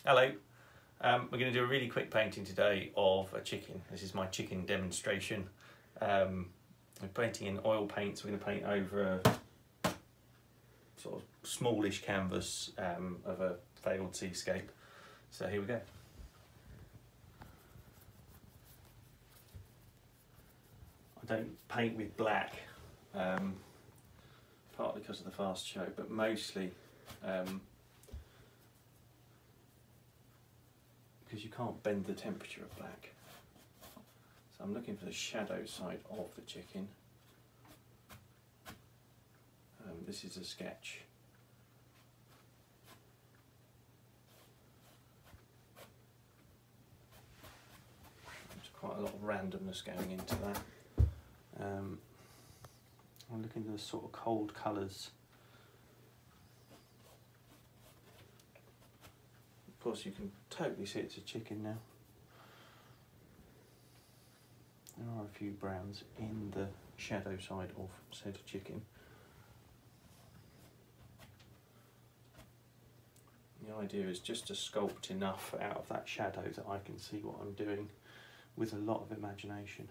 Hello, we're going to do a really quick painting today of a chicken. This is my chicken demonstration. We're painting in oil paints. We're going to paint over a sort of smallish canvas of a failed seascape. So here we go. I don't paint with black, partly because of the fast show, but mostly because you can't bend the temperature of black. So I'm looking for the shadow side of the chicken. This is a sketch. There's quite a lot of randomness going into that. I'm looking for the sort of cold colours. Of course, you can totally see it's a chicken now. There are a few browns in the shadow side of said chicken. The idea is just to sculpt enough out of that shadow that I can see what I'm doing with a lot of imagination.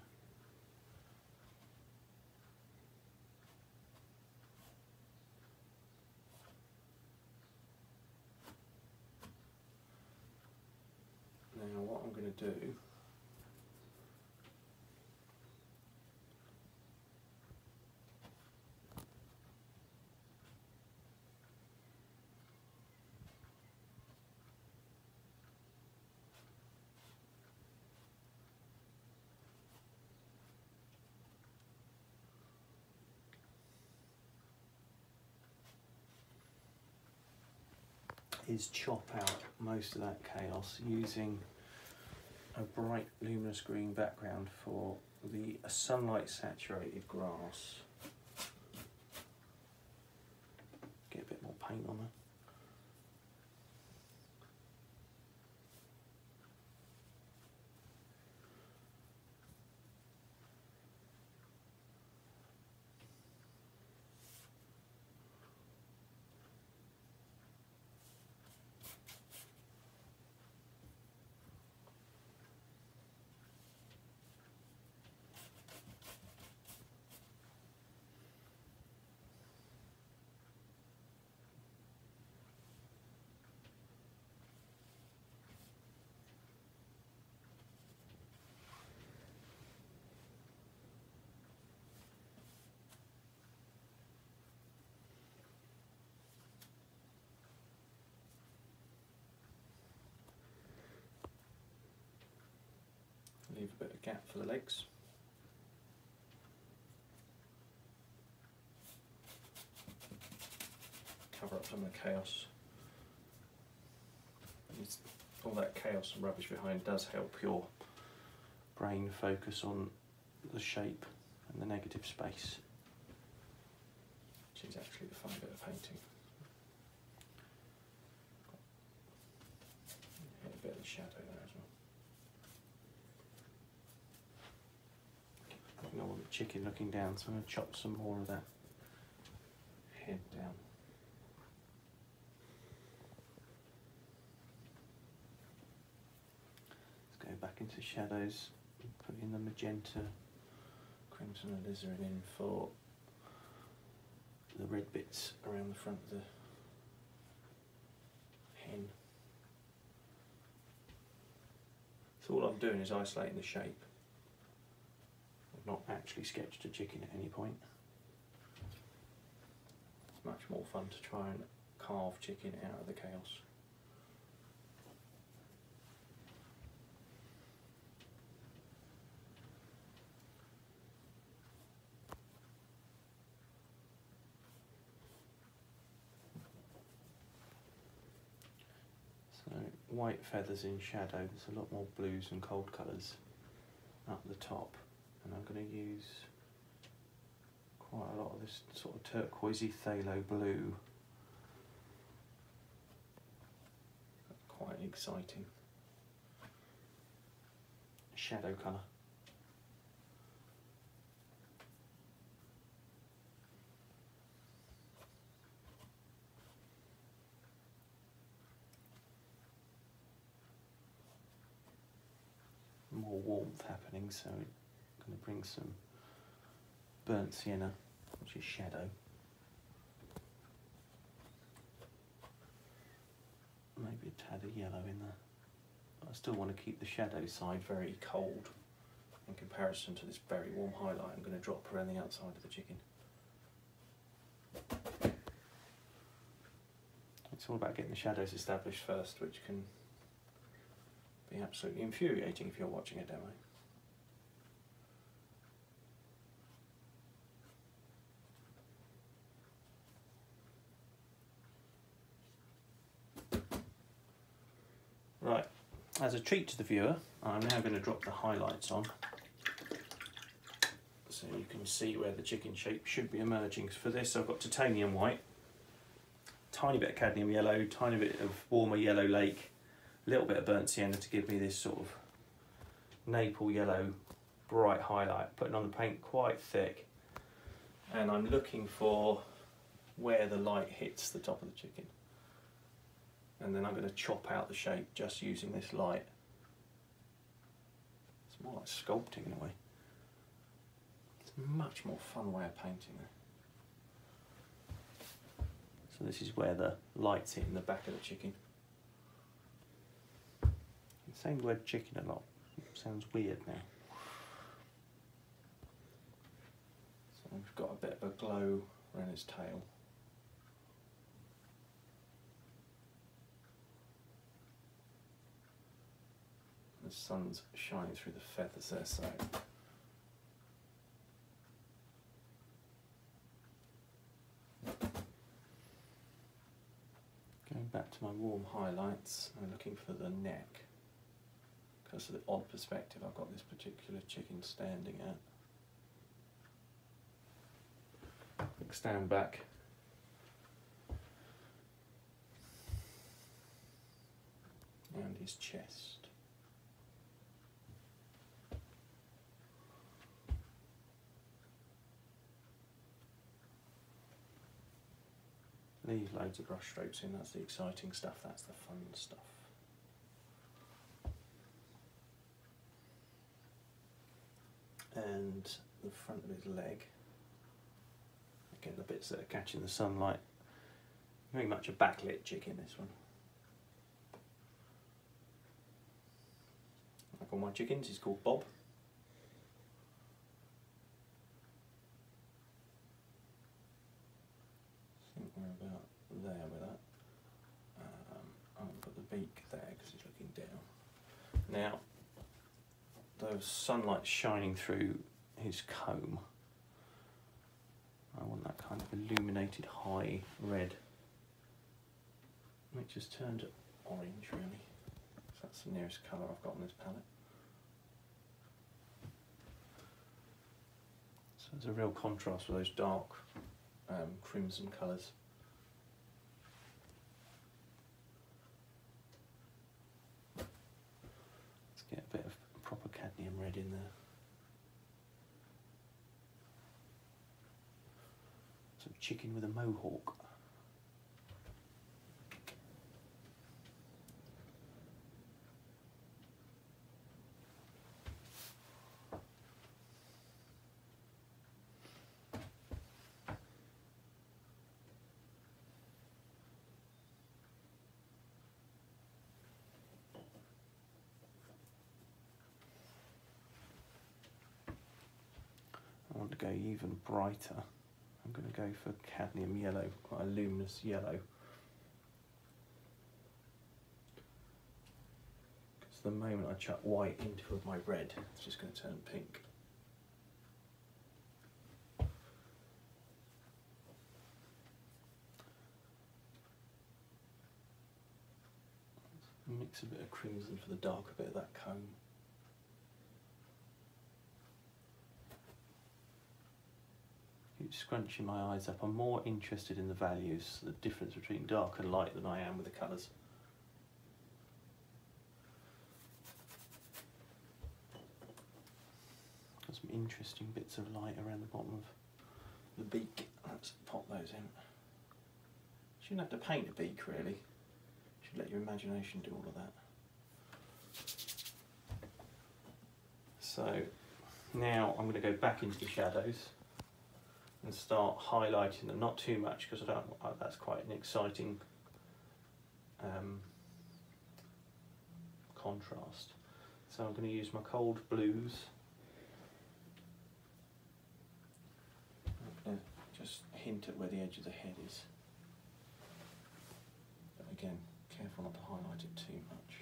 Now what I'm going to do is chop out most of that chaos using a bright luminous green background for the sunlight saturated grass. Get a bit more paint on it. Leave a bit of gap for the legs. Cover up some of the chaos. All that chaos and rubbish behind does help your brain focus on the shape and the negative space, which is actually the fun bit of painting. Hit a bit of the shadow there as well. I don't want the chicken looking down, so I'm going to chop some more of that head down. Let's go back into shadows, put in the magenta, crimson alizarin in for the red bits around the front of the hen. So all I'm doing is isolating the shape. I've not actually sketched a chicken at any point. It's much more fun to try and carve chicken out of the chaos. So white feathers in shadow, there's a lot more blues and cold colours up the top. And I'm going to use quite a lot of this sort of turquoisey phthalo blue. Quite an exciting shadow colour. more warmth happening, so I'm going to bring some burnt sienna, which is shadow. Maybe a tad of yellow in there. I still want to keep the shadow side very cold in comparison to this very warm highlight I'm going to drop around the outside of the chicken. It's all about getting the shadows established first, which can be absolutely infuriating if you're watching a demo. Right, as a treat to the viewer, I'm now going to drop the highlights on so you can see where the chicken shape should be emerging. For this I've got titanium white, tiny bit of cadmium yellow, tiny bit of warmer yellow lake, a little bit of burnt sienna to give me this sort of maple yellow bright highlight, putting on the paint quite thick, and I'm looking for where the light hits the top of the chicken, and then I'm going to chop out the shape just using this light. It's more like sculpting in a way. It's a much more fun way of painting there. So this is where the light's hitting the back of the chicken. I'm saying the word chicken a lot. It sounds weird now. So we've got a bit of a glow around its tail. The sun's shining through the feathers there, so going back to my warm highlights, I'm looking for the neck. Because of the odd perspective I've got this particular chicken standing at. Stand back. And his chest. Leave loads of brush strokes in, that's the exciting stuff, that's the fun stuff. And the front of his leg, again the bits that are catching the sunlight, very much a backlit chicken this one. Like all my chickens, he's called Bob. I think we're about there with that. I'm going to put the beak there because he's looking down. Now, the sunlight shining through his comb, I want that kind of illuminated high red, which has turned orange really. So that's the nearest colour I've got on this palette. So there's a real contrast with those dark crimson colours. Let's get a bit of proper cadmium red in there. Some chicken with a mohawk. I want to go even brighter. I'm going to go for cadmium yellow, quite a luminous yellow. Because the moment I chuck white into my red, it's just going to turn pink. Mix a bit of crimson for the darker bit of that comb. Keep scrunching my eyes up. I'm more interested in the values, the difference between dark and light, than I am with the colours. Got some interesting bits of light around the bottom of the beak. Let's pop those in. Shouldn't have to paint a beak really. Should let your imagination do all of that. So now I'm going to go back into the shadows and start highlighting them, not too much because I don't. That's quite an exciting contrast. So I'm going to use my cold blues. I'm going to just hint at where the edge of the head is. But again, careful not to highlight it too much.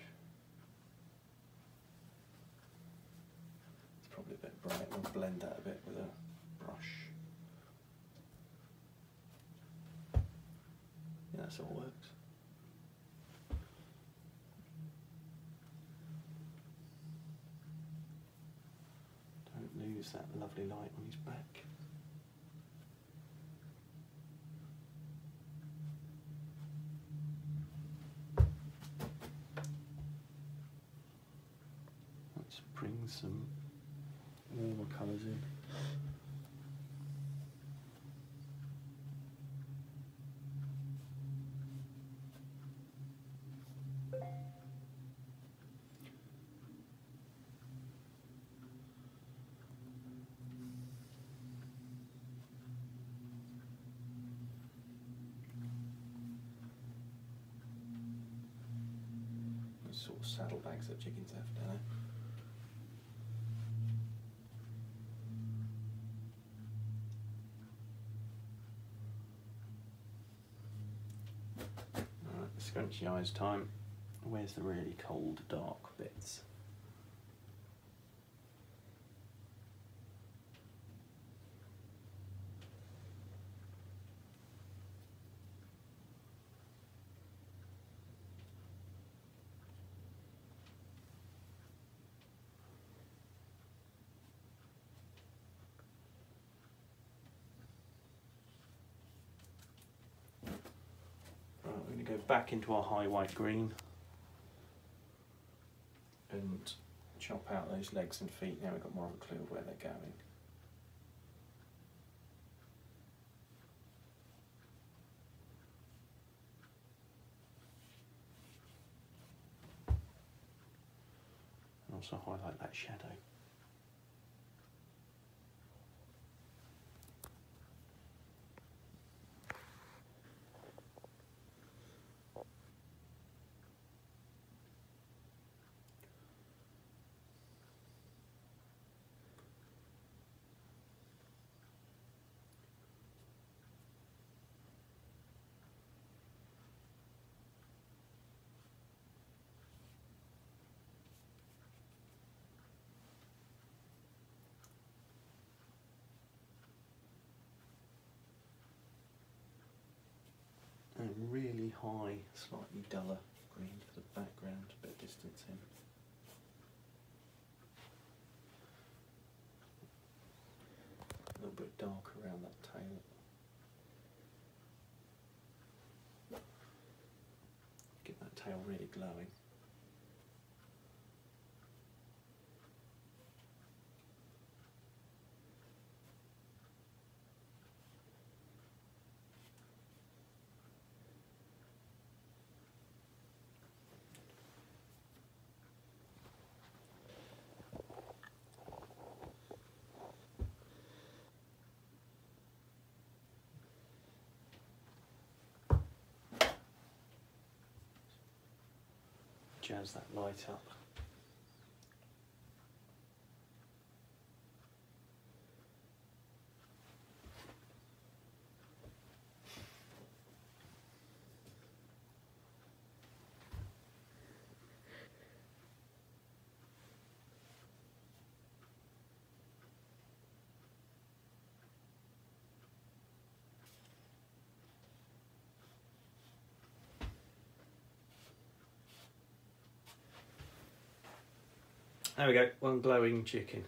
It's probably a bit bright. We'll blend that a bit with a brush. Yeah, that's all works. Don't lose that lovely light on his back. Let's bring some warmer colours in. Sort of saddlebags that chickens have, don't they? Alright, scrunchy eyes time. Where's the really cold, dark bits? We're going to go back into our high white green and chop out those legs and feet. Now we've got more of a clue of where they're going. And also highlight that shadow. And really high, slightly duller green for the background, a bit of distance in. A little bit darker around that tail. Get that tail really glowing. Jazz that light up. There we go, one glowing chicken.